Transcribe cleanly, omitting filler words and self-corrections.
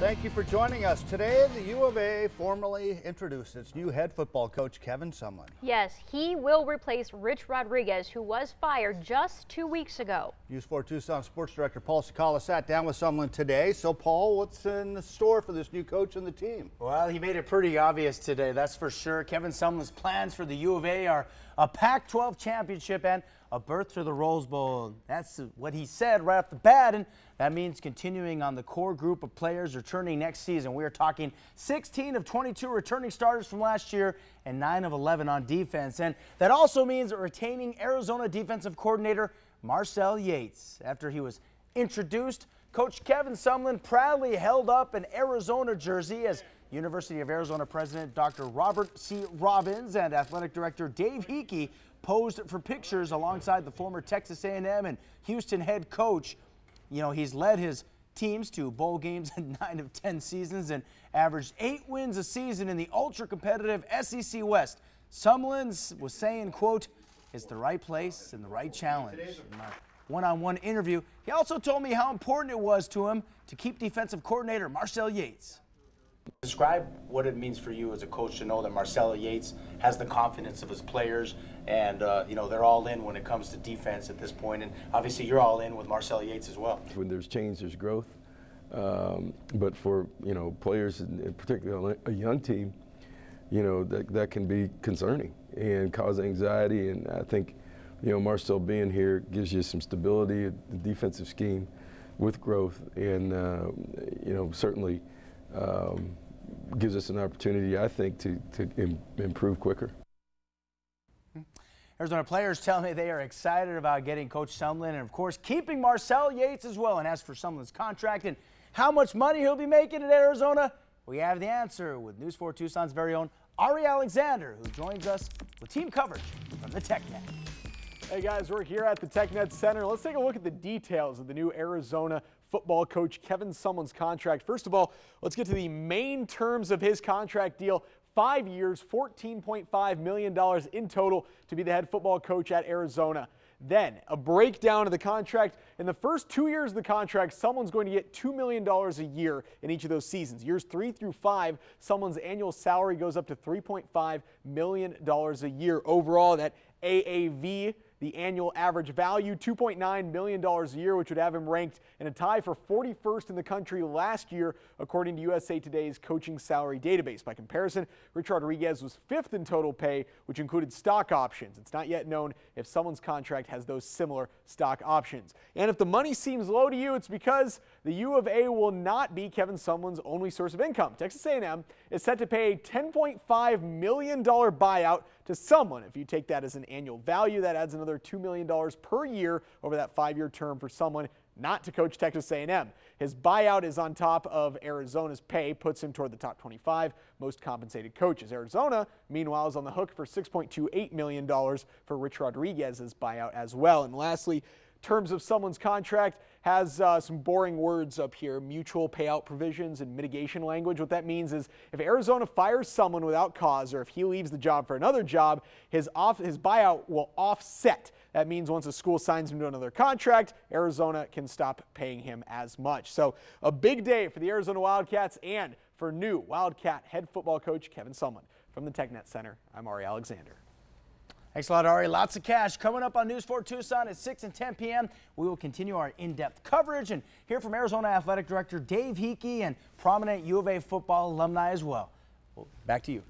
Thank you for joining us. Today, the U of A formally introduced its new head football coach, Kevin Sumlin. Yes, he will replace Rich Rodriguez, who was fired just 2 weeks ago. News 4 Tucson Sports Director Paul Sakala sat down with Sumlin today. So, Paul, what's in the store for this new coach and the team? Well, he made it pretty obvious today, that's for sure. Kevin Sumlin's plans for the U of A are a Pac-12 championship and a berth to the Rose Bowl. That's what he said right off the bat, and that means continuing on the core group of players returning next season. We are talking 16 of 22 returning starters from last year and 9 of 11 on defense. And that also means retaining Arizona defensive coordinator Marcel Yates. After he was introduced, Coach Kevin Sumlin proudly held up an Arizona jersey as University of Arizona President Dr. Robert C. Robbins and Athletic Director Dave Hickey posed for pictures alongside the former Texas A&M and Houston head coach. You know, he's led his teams to bowl games in 9 of 10 seasons and averaged 8 wins a season in the ultra-competitive SEC West. Sumlin was saying, quote, "It's the right place and the right challenge." In my one-on-one interview, he also told me how important it was to him to keep defensive coordinator Marcel Yates. Describe what it means for you as a coach to know that Marcel Yates has the confidence of his players and, you know, they're all in when it comes to defense at this point. And obviously you're all in with Marcel Yates as well. When there's change, there's growth. But for, you know, players, and particularly a young team, you know, that can be concerning and cause anxiety. And I think, you know, Marcel being here gives you some stability, a defensive scheme with growth, and, you know, certainly gives us an opportunity, I think, to improve quicker. Arizona players tell me they are excited about getting Coach Sumlin and, of course, keeping Marcel Yates as well. And as for Sumlin's contract and how much money he'll be making at Arizona, we have the answer with News 4 Tucson's very own Ari Alexander, who joins us with team coverage from the TechNet. Hey guys, we're here at the TechNet Center. Let's take a look at the details of the new Arizona football coach Kevin Sumlin's contract. First of all, let's get to the main terms of his contract deal. 5 years, $14.5 million in total to be the head football coach at Arizona. Then a breakdown of the contract. In the first 2 years of the contract, Sumlin's going to get $2 million a year in each of those seasons. Years 3 through 5, Sumlin's annual salary goes up to $3.5 million a year. Overall, that AAV, the annual average value, $2.9 million a year, which would have him ranked in a tie for 41st in the country last year, according to USA Today's coaching salary database. By comparison, Rich Rodriguez was 5th in total pay, which included stock options. It's not yet known if Sumlin's contract has those similar stock options. And if the money seems low to you, it's because the U of A will not be Kevin Sumlin's only source of income. Texas A&M is set to pay a $10.5 million buyout to Sumlin. If you take that as an annual value, that adds another $2 million per year over that 5-year term for Sumlin not to coach Texas A&M. His buyout is on top of Arizona's pay, puts him toward the top 25 most compensated coaches. Arizona, meanwhile, is on the hook for $6.28 million for Rich Rodriguez's buyout as well. And lastly, terms of Sumlin's contract has some boring words up here: mutual payout provisions and mitigation language. What that means is if Arizona fires Sumlin without cause, or if he leaves the job for another job, his buyout will offset. That means once a school signs him to another contract, Arizona can stop paying him as much. So a big day for the Arizona Wildcats and for new Wildcat head football coach Kevin Sumlin. From the TechNet Center, I'm Ari Alexander. Thanks a lot, Ari. Lots of cash coming up on News 4 Tucson at 6 and 10 p.m. We will continue our in-depth coverage and hear from Arizona Athletic Director Dave Hickey and prominent U of A football alumni as well. Back to you.